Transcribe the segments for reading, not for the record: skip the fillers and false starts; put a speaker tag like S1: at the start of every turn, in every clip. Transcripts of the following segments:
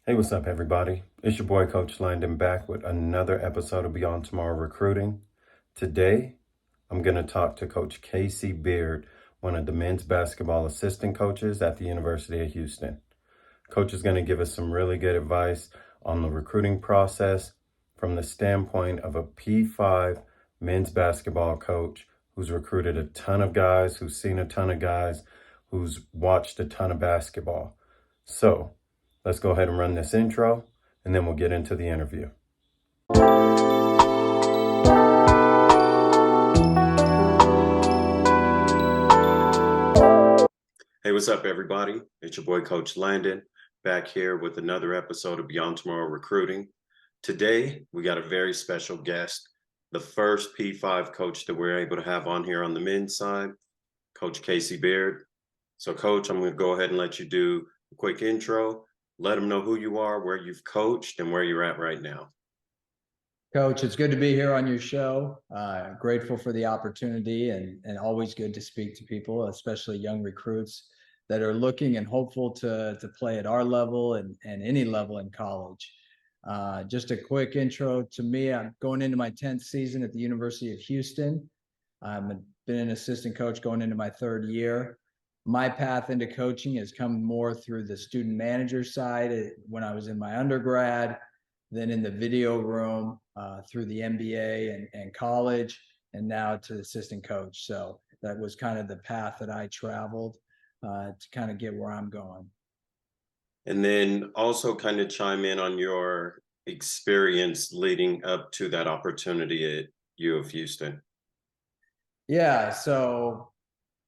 S1: Hey, what's up, everybody? It's your boy, Coach Landon, back with another episode of Beyond Tomorrow Recruiting. Today, I'm going to talk to Coach Casey Beard, one of the men's basketball assistant coaches at the University of Houston. Coach is going to give us some really good advice on the recruiting process from the standpoint of a P5 men's basketball coach who's recruited a ton of guys, who's seen a ton of guys, who's watched a ton of basketball. So, let's go ahead and run this intro, and then we'll get into the interview. Hey, what's up, everybody? It's your boy, Coach Landon, back here with another episode of Beyond Tomorrow Recruiting. Today, we got a very special guest, the first P5 coach that we're able to have on here on the men's side, Coach Casey Beard. So, Coach, I'm going to go ahead and let you do a quick intro. Let them know who you are, where you've coached, and where you're at right now.
S2: Coach, it's good to be here on your show. Grateful for the opportunity and always good to speak to people, especially young recruits that are looking and hopeful to play at our level and any level in college. Just a quick intro to me. I'm going into my 10th season at the University of Houston. I've been an assistant coach going into my third year. My path into coaching has come more through the student manager side when I was in my undergrad, then in the video room, through the MBA and college, and now to assistant coach. So that was kind of the path that I traveled to kind of get where I'm going.
S1: And then also kind of chime in on your experience leading up to that opportunity at U of Houston.
S2: Yeah, so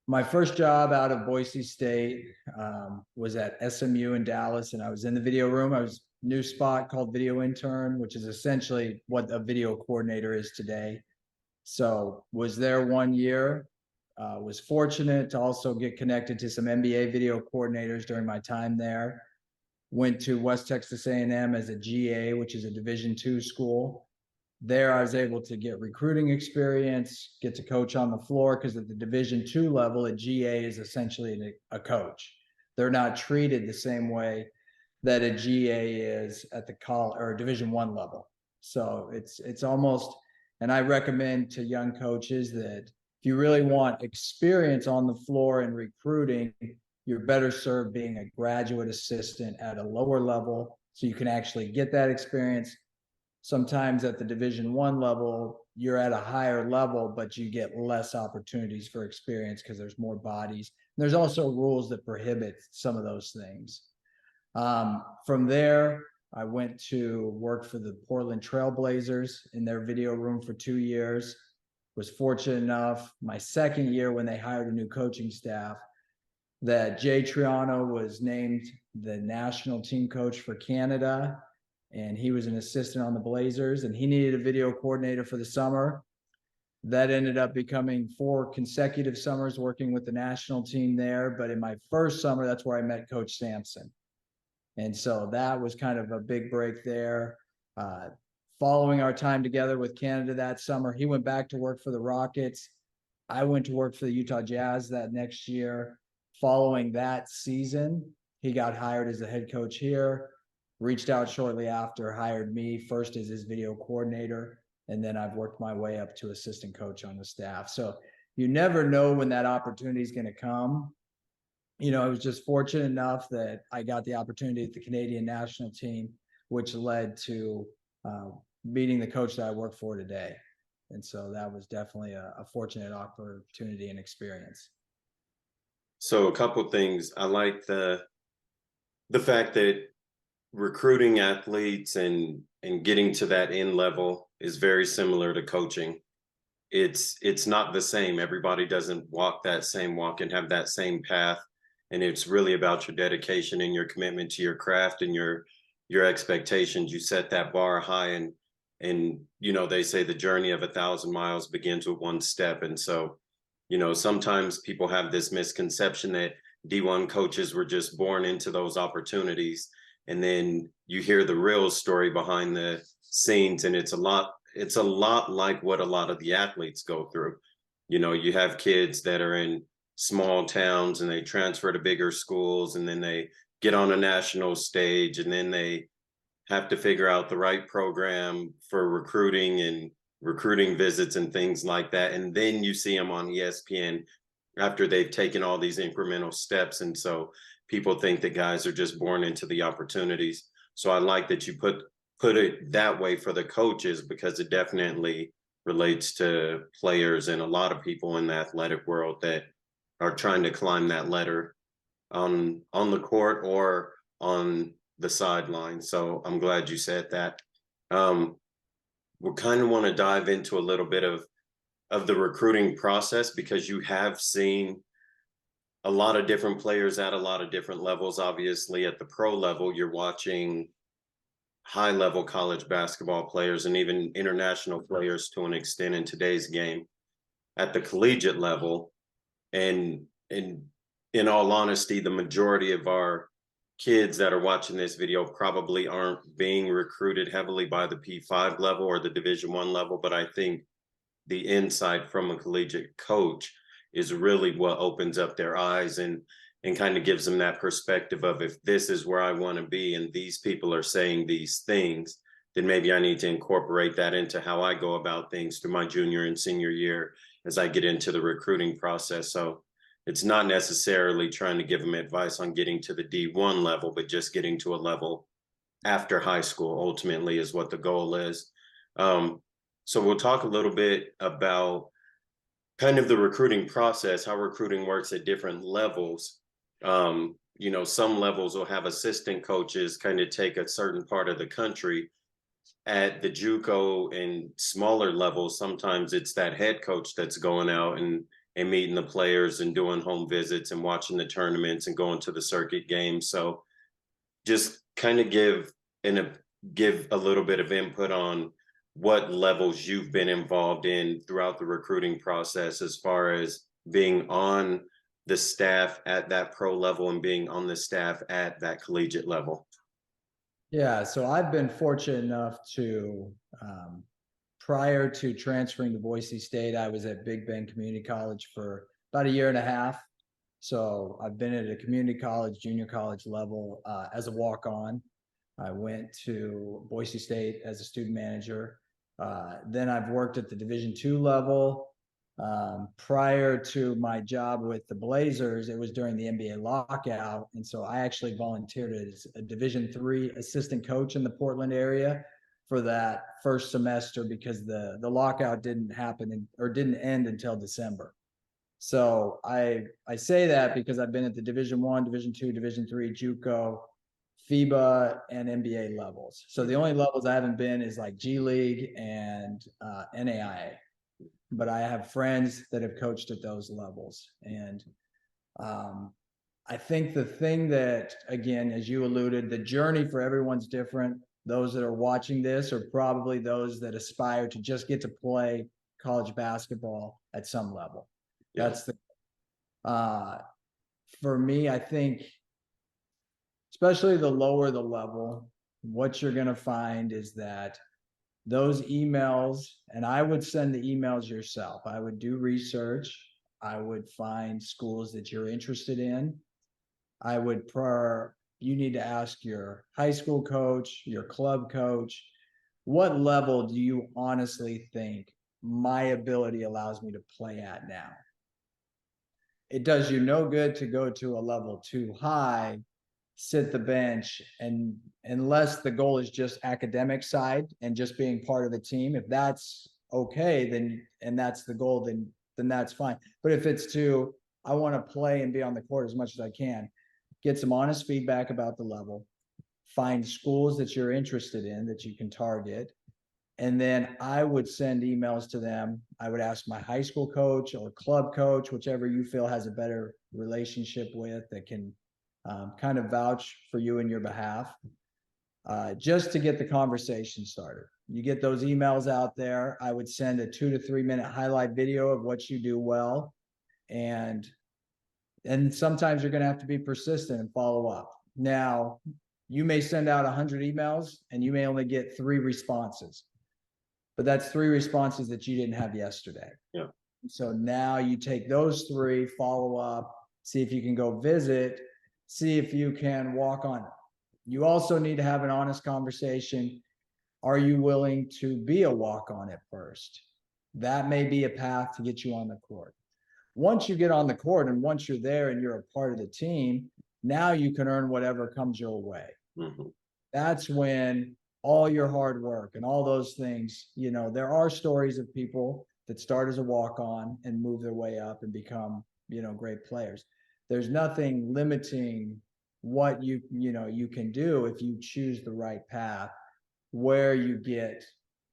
S2: my first job out of Boise State was at SMU in Dallas, and I was in the video room. I was new spot called video intern, which is essentially what a video coordinator is today. So was there 1 year, was fortunate to also get connected to some NBA video coordinators during my time there. Went to West Texas A&M as a GA, which is a Division II school. There I was able to get recruiting experience, get to coach on the floor, because at the Division II level, a GA is essentially a coach. They're not treated the same way that a GA is at the college or Division I level. So it's almost, and I recommend to young coaches that if you really want experience on the floor in recruiting, you're better served being a graduate assistant at a lower level so you can actually get that experience. Sometimes at the Division I level, you're at a higher level, but you get less opportunities for experience because there's more bodies. And there's also rules that prohibit some of those things. From there, I went to work for the Portland Trail Blazers in their video room for 2 years. Was fortunate enough, my second year when they hired a new coaching staff, that Jay Triano was named the national team coach for Canada, and he was an assistant on the Blazers, and he needed a video coordinator for the summer. That ended up becoming 4 consecutive summers working with the national team there. But in my first summer, that's where I met Coach Sampson. And so that was kind of a big break there. Following our time together with Canada that summer, he went back to work for the Rockets. I went to work for the Utah Jazz that next year. Following that season, he got hired as the head coach here, reached out shortly after, hired me first as his video coordinator, and then I've worked my way up to assistant coach on the staff. So you never know when that opportunity is going to come. You know, I was just fortunate enough that I got the opportunity at the Canadian national team, which led to meeting the coach that I work for today. And so that was definitely a fortunate opportunity and experience.
S1: So a couple things. I like the fact that recruiting athletes and getting to that end level is very similar to coaching. It's not the same. Everybody doesn't walk that same walk and have that same path. And it's really about your dedication and your commitment to your craft and your expectations. You set that bar high, and you know, they say the journey of 1,000 miles begins with one step. And so, you know, sometimes people have this misconception that D1 coaches were just born into those opportunities. And then you hear the real story behind the scenes, and it's a lot like what a lot of the athletes go through. You know, you have kids that are in small towns and they transfer to bigger schools, and then they get on a national stage, and then they have to figure out the right program for recruiting and recruiting visits and things like that. And then you see them on ESPN after they've taken all these incremental steps. And so people think that guys are just born into the opportunities. So I like that you put it that way for the coaches, because it definitely relates to players and a lot of people in the athletic world that are trying to climb that ladder on the court or on the sideline. So I'm glad you said that. Um, we kind of want to dive into a little bit of the recruiting process, because you have seen a lot of different players at a lot of different levels. Obviously, at the pro level, you're watching high level college basketball players and even international players to an extent in today's game. At the collegiate level, and in all honesty, the majority of our kids that are watching this video probably aren't being recruited heavily by the P5 level or the Division 1 level, but I think the insight from a collegiate coach is really what opens up their eyes and kind of gives them that perspective of, if this is where I want to be and these people are saying these things, then maybe I need to incorporate that into how I go about things through my junior and senior year as I get into the recruiting process. So it's not necessarily trying to give them advice on getting to the D1 level, but just getting to a level after high school ultimately is what the goal is. So we'll talk a little bit about kind of the recruiting process, how recruiting works at different levels. Some levels will have assistant coaches kind of take a certain part of the country. At the JUCO and smaller levels, sometimes it's that head coach that's going out and meeting the players and doing home visits and watching the tournaments and going to the circuit games. So just kind of give a little bit of input on what levels you've been involved in throughout the recruiting process, as far as being on the staff at that pro level and being on the staff at that collegiate level.
S2: Yeah, so I've been fortunate enough to, prior to transferring to Boise State, I was at Big Bend Community College for about a year and a half. So I've been at a community college, junior college level as a walk-on. I went to Boise State as a student manager. Then I've worked at the Division 2 level. Prior to my job with the Blazers, it was during the NBA lockout. And so I actually volunteered as a Division 3 assistant coach in the Portland area for that first semester, because the lockout didn't happen or didn't end until December. So I say that because I've been at the Division 1, Division 2, Division 3, JUCO, FIBA, and NBA levels. So the only levels I haven't been is like G League and NAIA. But I have friends that have coached at those levels. And I think the thing that, again, as you alluded, the journey for everyone's different. Those that are watching this are probably those that aspire to just get to play college basketball at some level. Yeah. That's the, for me, I think, especially the lower the level, what you're going to find is that those emails, and I would send the emails yourself. I would do research. I would find schools that you're interested in. You need to ask your high school coach, your club coach, what level do you honestly think my ability allows me to play at now? It does you no good to go to a level too high, sit the bench, and unless the goal is just academic side and just being part of the team, if that's okay, then, and that's the goal, then that's fine. But if it's I want to play and be on the court as much as I can, get some honest feedback about the level, find schools that you're interested in that you can target, and then I would send emails to them. I would ask my high school coach or club coach, whichever you feel has a better relationship with, that can kind of vouch for you in your behalf, just to get the conversation started. You get those emails out there. I would send a 2 to 3 minute highlight video of what you do well. And sometimes you're going to have to be persistent and follow up. Now, you may send out 100 emails and you may only get 3 responses, but that's 3 responses that you didn't have yesterday.
S1: Yeah.
S2: So now you take those 3, follow up, see if you can go visit, see if you can walk on it. You also need to have an honest conversation. Are you willing to be a walk on at first? That may be a path to get you on the court. Once you get on the court and once you're there and you're a part of the team, now you can earn whatever comes your way.
S1: Mhm.
S2: That's when all your hard work and all those things, there are stories of people that start as a walk on and move their way up and become, great players. There's nothing limiting what you can do if you choose the right path, where you get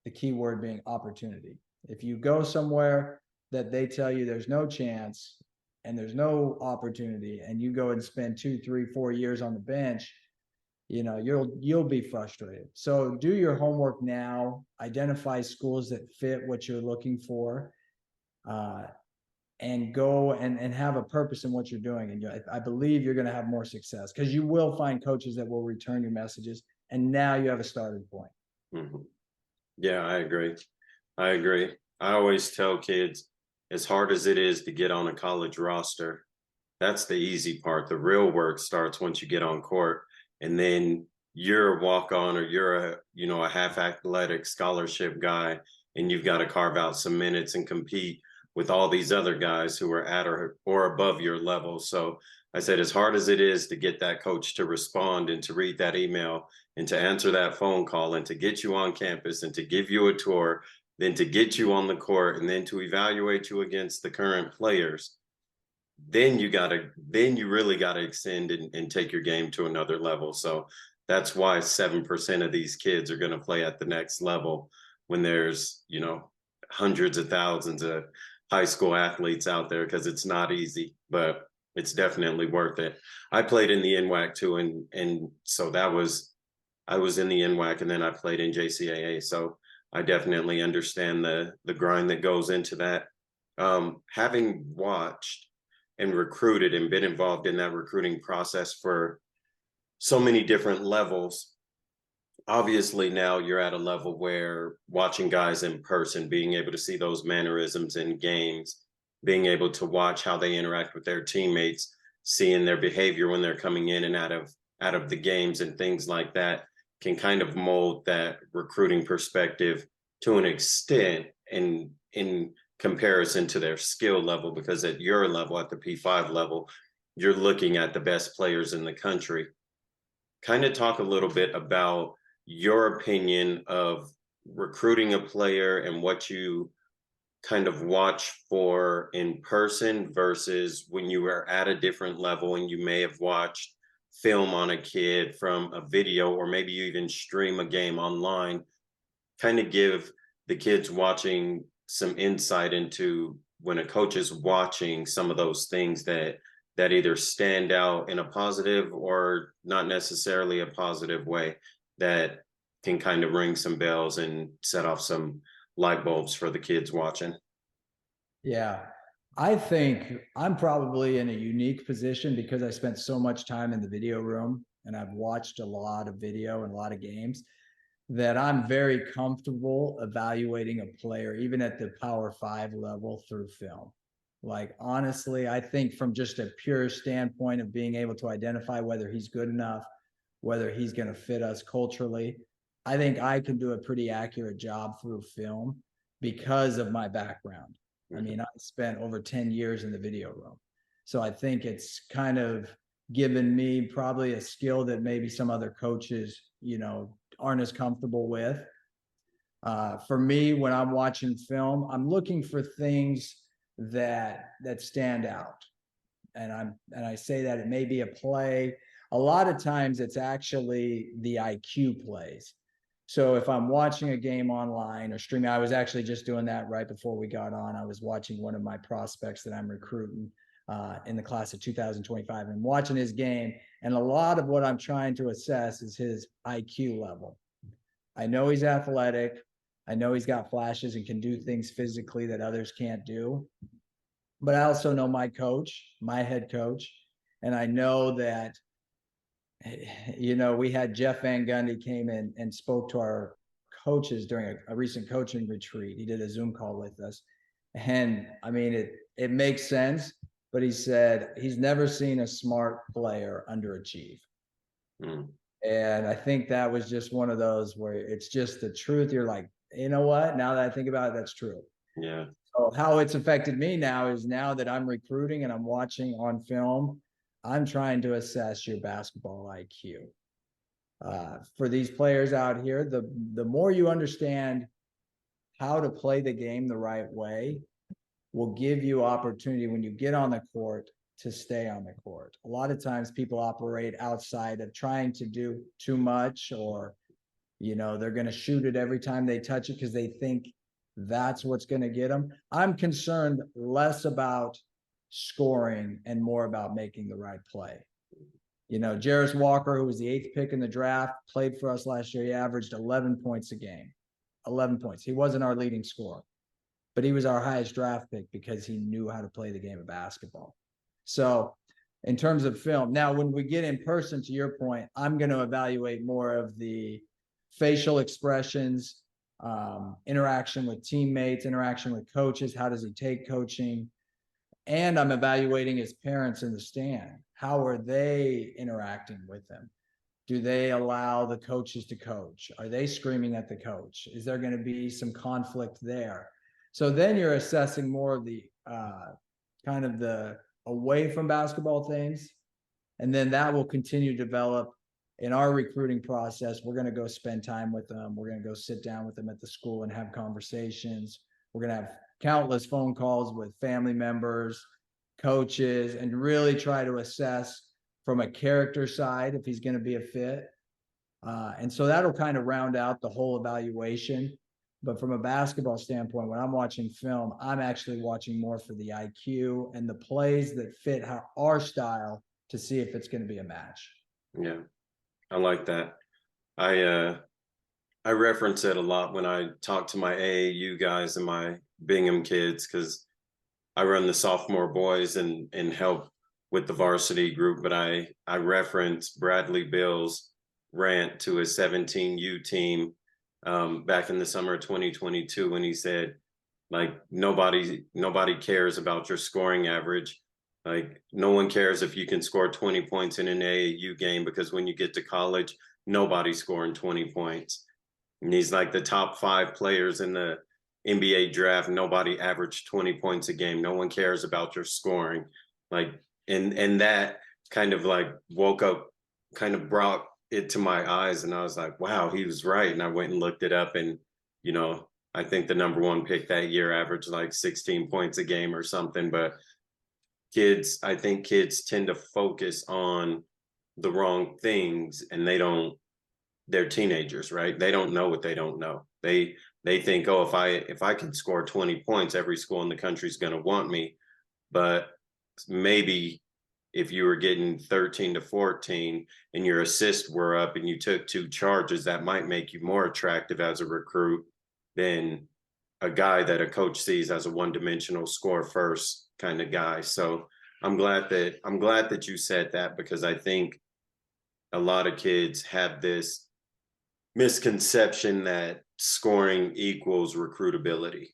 S2: the key word being opportunity. If you go somewhere that they tell you there's no chance and there's no opportunity, and you go and spend 2, 3, 4 years on the bench, you'll be frustrated. So do your homework now, identify schools that fit what you're looking for, and go and have a purpose in what you're doing. And I believe you're going to have more success, because you will find coaches that will return your messages, and now you have a starting point.
S1: Mhm. Yeah, I agree. I agree. I always tell kids, as hard as it is to get on a college roster, that's the easy part. The real work starts once you get on court, and then you're a walk on, or you're a half athletic scholarship guy, and you've got to carve out some minutes and compete with all these other guys who are at or above your level. So I said, as hard as it is to get that coach to respond and to read that email and to answer that phone call and to get you on campus and to give you a tour, then to get you on the court and then to evaluate you against the current players, then you really gotta extend and take your game to another level. So that's why 7% of these kids are gonna play at the next level, when there's hundreds of thousands of high school athletes out there, because it's not easy, but it's definitely worth it. I played in the NWAC too, and so I was in the NWAC, and then I played in JCAA. So I definitely understand the grind that goes into that. Having watched and recruited and been involved in that recruiting process for so many different levels, obviously now you're at a level where watching guys in person, being able to see those mannerisms in games, being able to watch how they interact with their teammates, seeing their behavior when they're coming in and out of the games and things like that, can kind of mold that recruiting perspective to an extent, in comparison to their skill level, because at your level, at the P5 level, you're looking at the best players in the country. Kind of talk a little bit about your opinion of recruiting a player and what you kind of watch for in person versus when you were at a different level and you may have watched film on a kid from a video, or maybe you even stream a game online. Kind of give the kids watching some insight into when a coach is watching some of those things that either stand out in a positive or not necessarily a positive way, that can kind of ring some bells and set off some light bulbs for the kids watching.
S2: Yeah. I think I'm probably in a unique position because I spent so much time in the video room and I've watched a lot of video and a lot of games, that I'm very comfortable evaluating a player, even at the Power 5 level, through film. Like, honestly, I think from just a pure standpoint of being able to identify whether he's good enough, whether he's going to fit us culturally, I think I can do a pretty accurate job through film because of my background. I mean, I spent over 10 years in the video room. So I think it's kind of given me probably a skill that maybe some other coaches, aren't as comfortable with. For me, when I'm watching film, I'm looking for things that stand out. And I say that it may be a play. A lot of times it's actually the IQ plays. So if I'm watching a game online or streaming, I was actually just doing that right before we got on. I was watching one of my prospects that I'm recruiting in the class of 2025, and watching his game. And a lot of what I'm trying to assess is his IQ level. I know he's athletic. I know he's got flashes and can do things physically that others can't do. But I also know my coach, my head coach, and I know that, we had Jeff Van Gundy came in and spoke to our coaches during a recent coaching retreat. He did a Zoom call with us. And I mean, it makes sense. but he said he's never seen a smart player underachieve.
S1: Mm,
S2: And I think that was just one of those where it's just the truth. You're like, you know what? Now that I think about it, that's true.
S1: yeah.
S2: So how it's affected me now is now that I'm recruiting and I'm watching on film, I'm trying to assess your basketball IQ. For these players out here, the more you understand how to play the game the right way, will give you opportunity when you get on the court to stay on the court. A lot of times people operate outside of trying to do too much, or they're going to shoot it every time they touch it because they think that's what's going to get them. I'm concerned less about scoring and more about making the right play. Jarris Walker, who was the 8th pick in the draft, played for us last year. He averaged 11 points a game. 11 points. He wasn't our leading scorer, but he was our highest draft pick because he knew how to play the game of basketball. So in terms of film, now when we get in person, to your point, I'm going to evaluate more of the facial expressions, interaction with teammates, interaction with coaches. How does he take coaching? And I'm evaluating his parents in the stand. How are they interacting with them? Do they allow the coaches to coach? Are they screaming at the coach? Is there going to be some conflict there? So then you're assessing more of the kind of the away from basketball things. And then that will continue to develop in our recruiting process. We're going to go spend time with them. We're going to go sit down with them at the school and have conversations. We're going to have countless phone calls with family members, coaches, and really try to assess from a character side if he's going to be a fit. And so that'll kind of round out the whole evaluation. But from a basketball standpoint, when I'm watching film, I'm actually watching more for the IQ and the plays that fit our style to see if it's going to be a match.
S1: Yeah, I like that. I reference it a lot when I talk to my AAU guys and my Bingham kids, because I run the sophomore boys and help with the varsity group. But I reference Bradley Bill's rant to his 17U team back in the summer of 2022 when he said, like, nobody cares about your scoring average. Like, no one cares if you can score 20 points in an AAU game, because when you get to college, nobody's scoring 20 points. And he's like, the top 5 players in the NBA draft, nobody averaged 20 points a game. No one cares about your scoring. Like, and that kind of like woke up, kind of brought it to my eyes. And I was like, wow, he was right. And I went and looked it up. And, I think the number 1 pick that year averaged like 16 points a game or something. But I think kids tend to focus on the wrong things, and they're teenagers, right? They don't know what they don't know. They think, oh, if I can score 20 points, every school in the country is going to want me. But maybe if you were getting 13 to 14 and your assists were up and you took 2 charges, that might make you more attractive as a recruit than a guy that a coach sees as a one-dimensional score first kind of guy. So I'm glad that you said that, because I think a lot of kids have this misconception that scoring equals recruitability.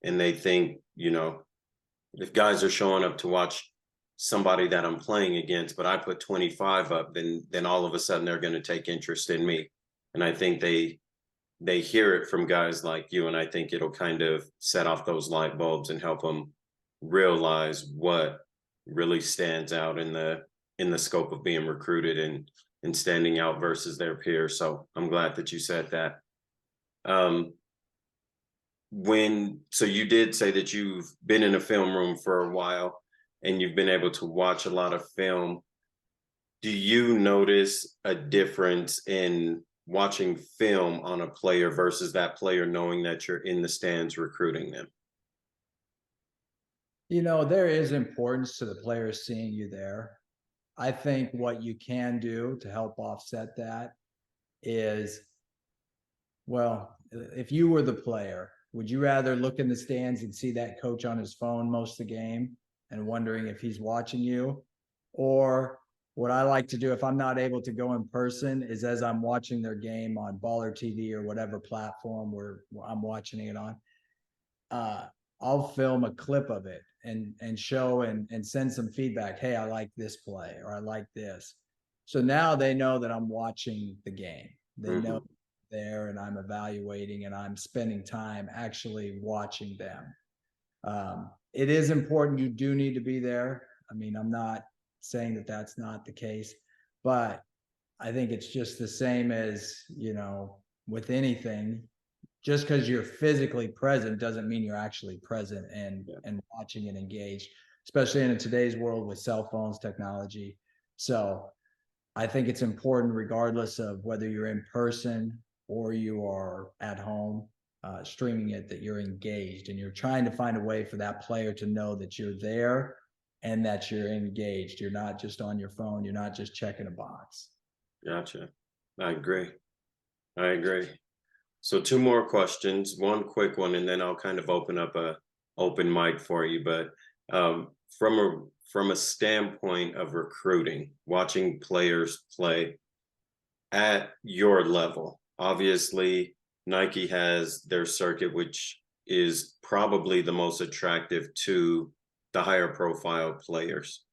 S1: And they think, if guys are showing up to watch somebody that I'm playing against, but I put 25 up, then all of a sudden they're going to take interest in me. And I think they hear it from guys like you, and I think it'll kind of set off those light bulbs and help them realize what really stands out in the scope of being recruited and standing out versus their peers. So I'm glad that you said that. So you did say that you've been in a film room for a while and you've been able to watch a lot of film. Do you notice a difference in watching film on a player versus that player knowing that you're in the stands recruiting them?
S2: There is importance to the players seeing you there. I think what you can do to help offset that is, well, if you were the player, would you rather look in the stands and see that coach on his phone most of the game and wondering if he's watching you? Or what I like to do if I'm not able to go in person is, as I'm watching their game on Baller TV or whatever platform where I'm watching it on, I'll film a clip of it and show and send some feedback. Hey, I like this play, or I like this. So now they know that I'm watching the game. They know
S1: Hmm.
S2: there, and I'm evaluating, and I'm spending time actually watching them. It is important. You do need to be there. I mean, I'm not saying that that's not the case, but I think it's just the same as, with anything. Just because you're physically present doesn't mean you're actually present
S1: Yeah,
S2: and watching and engaged, especially in today's world with cell phones, technology. So I think it's important, regardless of whether you're in person or you are at home streaming it, that you're engaged and you're trying to find a way for that player to know that you're there and that you're engaged. You're not just on your phone. You're not just checking a box.
S1: gotcha. I agree. I agree. So two more questions, one quick one, and then I'll kind of open up a open mic for you. But from a standpoint of recruiting, watching players play at your level, obviously Nike has their circuit, which is probably the most attractive to the higher profile players.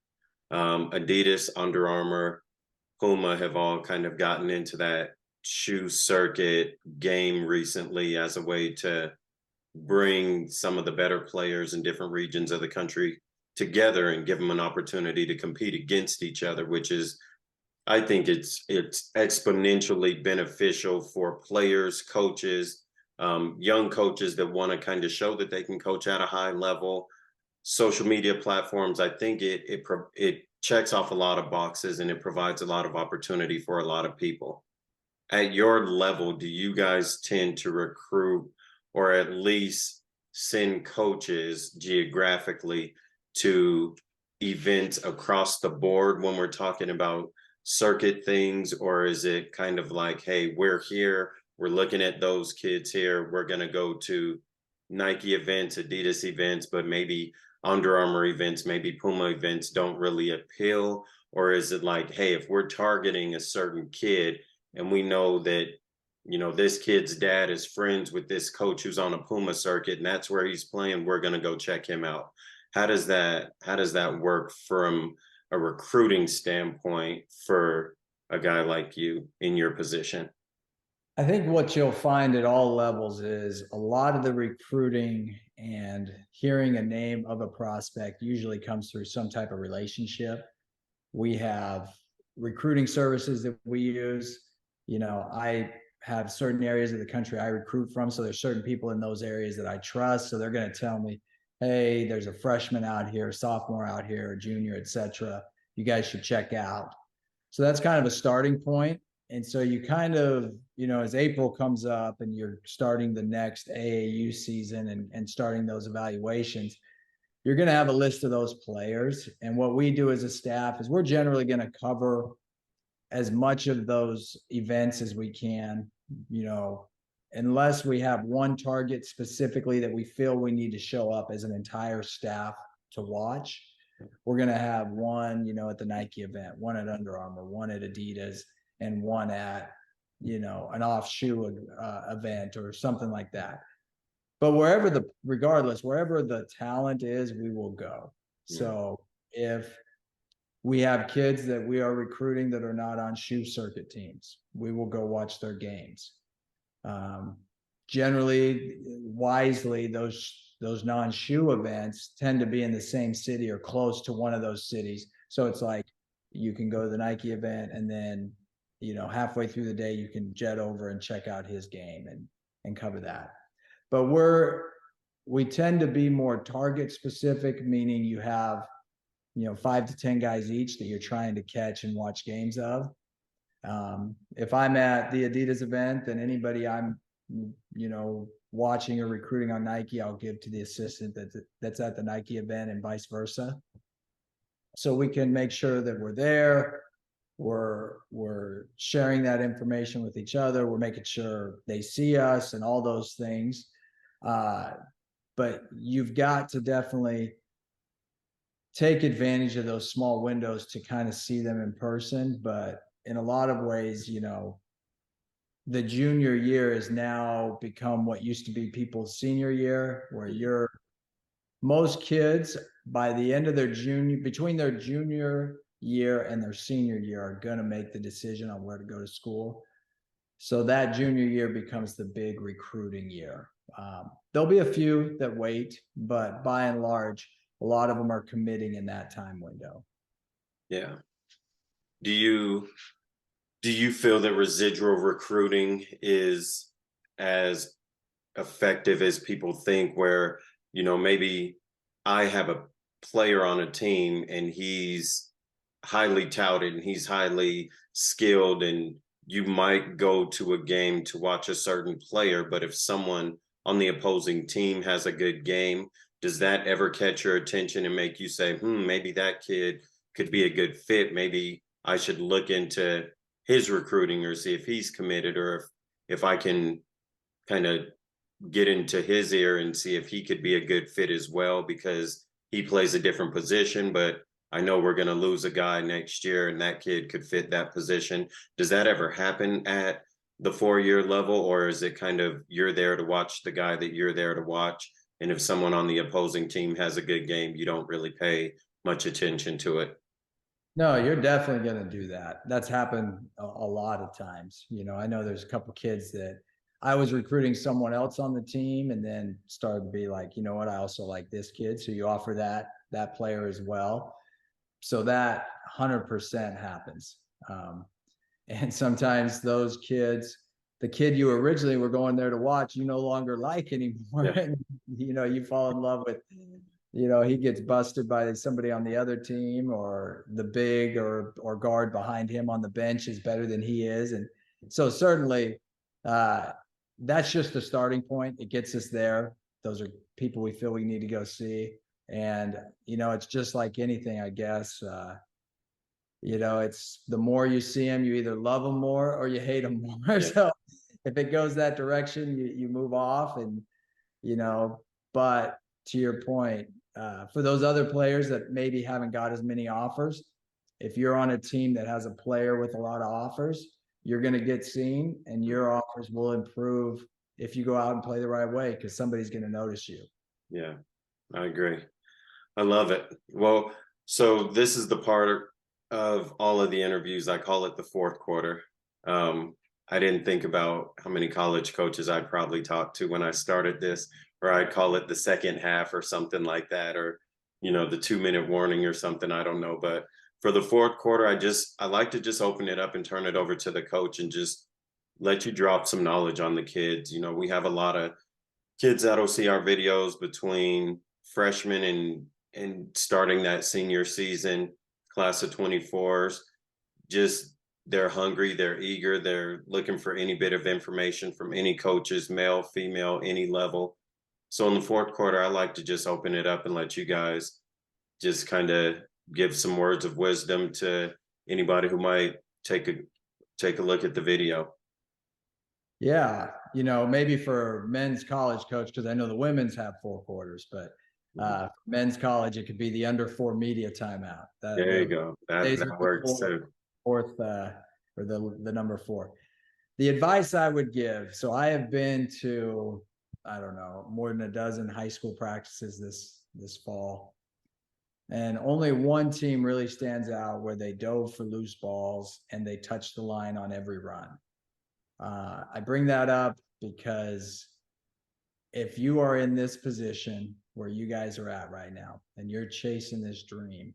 S1: Adidas, Under Armour, Puma have all kind of gotten into that shoe circuit game recently as a way to bring some of the better players in different regions of the country together and give them an opportunity to compete against each other, which is, I think it's exponentially beneficial for players, coaches, young coaches that want to kind of show that they can coach at a high level. Social media platforms, I think it checks off a lot of boxes and it provides a lot of opportunity for a lot of people. At your level, do you guys tend to recruit or at least send coaches geographically to events across the board when we're talking about circuit things? Or is it kind of like, hey, we're here, we're looking at those kids here, we're going to go to Nike events, Adidas events, but maybe Under Armour events, maybe Puma events don't really appeal? Or is it like, hey, if we're targeting a certain kid and we know that, this kid's dad is friends with this coach who's on a Puma circuit and that's where he's playing, we're going to go check him out? How does that work from a recruiting standpoint for a guy like you in your position?
S2: I think what you'll find at all levels is a lot of the recruiting and hearing a name of a prospect usually comes through some type of relationship. We have recruiting services that we use. I have certain areas of the country I recruit from. So there's certain people in those areas that I trust. So they're going to tell me, hey, there's a freshman out here, sophomore out here, a junior, etc. You guys should check out. So that's kind of a starting point. And so you kind of, as April comes up and you're starting the next AAU season and starting those evaluations, you're going to have a list of those players. And what we do as a staff is we're generally going to cover as much of those events as we can, unless we have one target specifically that we feel we need to show up as an entire staff to watch. We're going to have one, at the Nike event, one at Under Armour, one at Adidas, and one at, an off shoe event or something like that. But regardless, wherever the talent is, we will go.
S1: Yeah.
S2: So if we have kids that we are recruiting that are not on shoe circuit teams, we will go watch their games. Um, Generally, wisely, those non-shoe events tend to be in the same city or close to one of those cities. So it's like you can go to the Nike event and then, halfway through the day you can jet over and check out his game and cover that. But we tend to be more target specific, meaning you have 5 to 10 guys each that you're trying to catch and watch games of. If I'm at the Adidas event, then anybody I'm watching or recruiting on Nike, I'll give to the assistant that's at the Nike event and vice versa. So we can make sure that we're there. We're sharing that information with each other. We're making sure they see us and all those things. But you've got to definitely take advantage of those small windows to kind of see them in person. But in a lot of ways, the junior year has now become what used to be people's senior year, where you're most kids by the end of their between their junior year and their senior year are going to make the decision on where to go to school. So that junior year becomes the big recruiting year. There'll be a few that wait, but by and large, a lot of them are committing in that time window.
S1: Yeah. Do you feel that residual recruiting is as effective as people think, where, maybe I have a player on a team and he's highly touted and he's highly skilled, and you might go to a game to watch a certain player, but if someone on the opposing team has a good game, does that ever catch your attention and make you say, maybe that kid could be a good fit? Maybe I should look into his recruiting or see if he's committed, or if I can kind of get into his ear and see if he could be a good fit as well, because he plays a different position, but I know we're going to lose a guy next year and that kid could fit that position. Does that ever happen at the 4-year level, or is it kind of you're there to watch the guy that you're there to watch, and if someone on the opposing team has a good game, you don't really pay much attention to it?
S2: No, you're definitely going to do that. That's happened a lot of times. I know there's a couple kids that I was recruiting someone else on the team and then started to be like, you know what, I also like this kid. So you offer that player as well. So that 100% happens. And sometimes those kids, the kid you originally were going there to watch, you no longer like anymore.
S1: Yeah.
S2: And, you fall in love with, he gets busted by somebody on the other team, or the big or guard behind him on the bench is better than he is. And so certainly that's just a starting point. It gets us there. Those are people we feel we need to go see. And, it's just like anything, I guess. It's the more you see them, you either love them more or you hate them more.
S1: Yeah.
S2: So if it goes that direction, you move off. And, but to your point, for those other players that maybe haven't got as many offers, if you're on a team that has a player with a lot of offers, you're going to get seen, and your offers will improve if you go out and play the right way, because somebody's going to notice you.
S1: Yeah, I agree. I love it. Well, so this is the part of all of the interviews. I call it the fourth quarter. I didn't think about how many college coaches I'd probably talked to when I started this, or I'd call it the second half or something like that, or, the 2-minute warning or something. I don't know. But for the fourth quarter, I like to just open it up and turn it over to the coach and just let you drop some knowledge on the kids. We have a lot of kids that'll see our videos between freshmen and starting that senior season, class of 24s. Just they're hungry, they're eager, they're looking for any bit of information from any coaches, male, female, any level. So in the fourth quarter, I like to just open it up and let you guys just kind of give some words of wisdom to anybody who might take a look at the video.
S2: Yeah, maybe for men's college coach, because I know the women's have 4 quarters, but men's college, it could be the under 4 media timeout.
S1: There you go. That works too.
S2: Fourth, or the number 4. The advice I would give. So I have been to, I don't know, more than a dozen high school practices this fall, and only one team really stands out where they dove for loose balls and they touched the line on every run. I bring that up because if you are in this position where you guys are at right now and you're chasing this dream,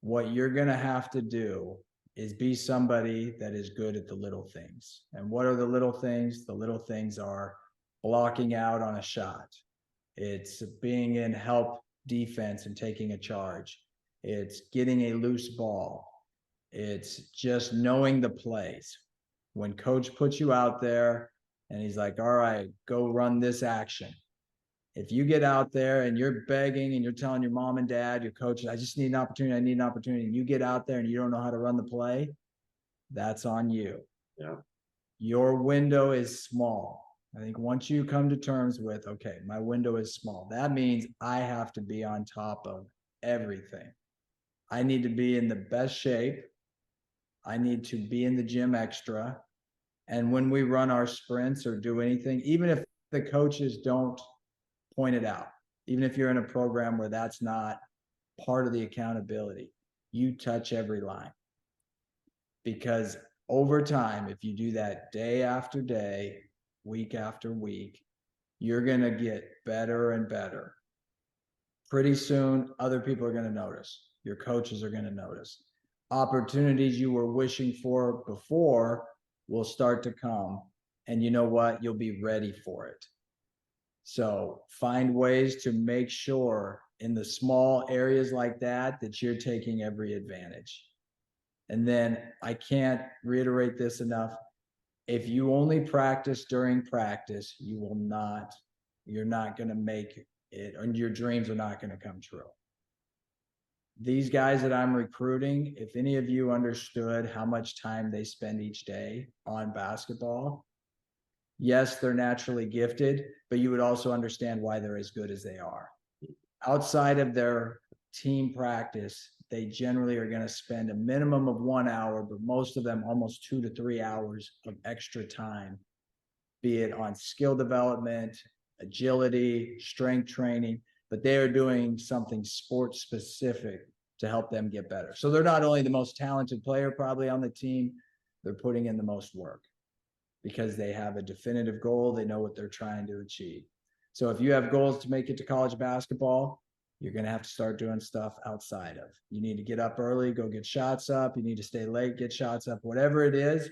S2: what you're going to have to do is be somebody that is good at the little things. And what are the little things? The little things are blocking out on a shot. It's being in help defense and taking a charge. It's getting a loose ball. It's just knowing the plays. When coach puts you out there and he's like, all right, go run this action. If you get out there and you're begging and you're telling your mom and dad, your coach, I just need an opportunity, I need an opportunity, and you get out there and you don't know how to run the play, that's on you.
S1: Yeah.
S2: Your window is small. I think once you come to terms with, okay, my window is small, that means I have to be on top of everything. I need to be in the best shape. I need to be in the gym extra. And when we run our sprints or do anything, even if the coaches don't point it out, even if you're in a program where that's not part of the accountability, you touch every line. Because over time, if you do that day after day, week after week, you're going to get better and better. Pretty soon, other people are going to notice. Your coaches are going to notice. Opportunities you were wishing for before will start to come. And you know what? You'll be ready for it. So find ways to make sure in the small areas like that, that you're taking every advantage. And then I can't reiterate this enough. If you only practice during practice, you're not going to make it, and your dreams are not going to come true. These guys that I'm recruiting, if any of you understood how much time they spend each day on basketball, yes, they're naturally gifted, but you would also understand why they're as good as they are. Outside of their team practice, they generally are going to spend a minimum of 1 hour, but most of them almost 2 to 3 hours of extra time, be it on skill development, agility, strength training, but they are doing something sports specific to help them get better. So they're not only the most talented player probably on the team, they're putting in the most work because they have a definitive goal. They know what they're trying to achieve. So if you have goals to make it to college basketball, you're going to have to start doing stuff outside of. You need to get up early, go get shots up. You need to stay late, get shots up. Whatever it is,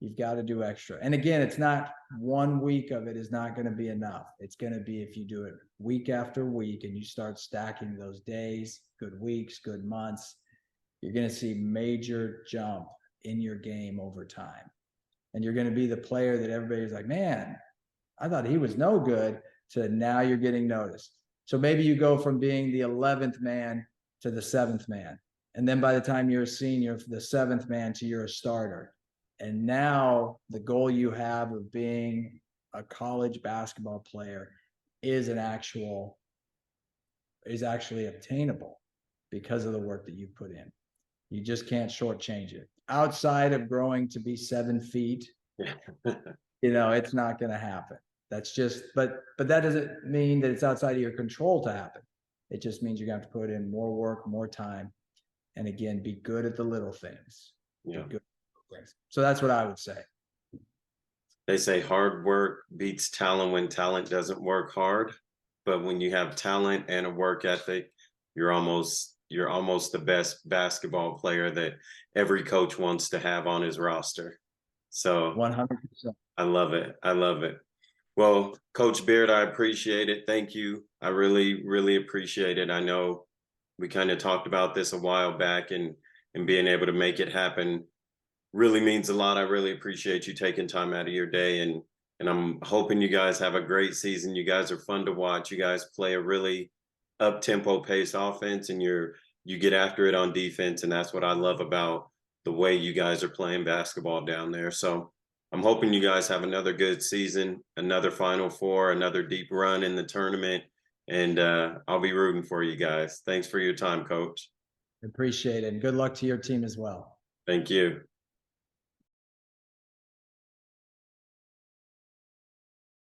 S2: you've got to do extra. And again, it's not 1 week of it is not going to be enough. It's going to be if you do it week after week and you start stacking those days, good weeks, good months, you're going to see major jump in your game over time. And you're going to be the player that everybody's like, man, I thought he was no good, to now you're getting noticed. So maybe you go from being the 11th man to the 7th man. And then by the time you're a senior, the 7th man to you're a starter. And now the goal you have of being a college basketball player is actually obtainable because of the work that you put in. You just can't shortchange it. Outside of growing to be 7 feet, it's not going to happen. That's just, but that doesn't mean that it's outside of your control to happen. It just means you're going to have to put in more work, more time, and again, be good at the little things.
S1: Yeah.
S2: So that's what I would say.
S1: They say hard work beats talent when talent doesn't work hard. But when you have talent and a work ethic, you're almost the best basketball player that every coach wants to have on his roster. So
S2: 100%.
S1: I love it. I love it. Well, Coach Beard, I appreciate it. Thank you. I really, really appreciate it. I know we kind of talked about this a while back, and being able to make it happen really means a lot. I really appreciate you taking time out of your day, and I'm hoping you guys have a great season. You guys are fun to watch. You guys play a really up-tempo pace offense, and you get after it on defense, and that's what I love about the way you guys are playing basketball down there. So I'm hoping you guys have another good season, another Final Four, another deep run in the tournament, and I'll be rooting for you guys. Thanks for your time, Coach.
S2: Appreciate it. And good luck to your team as well.
S1: Thank you.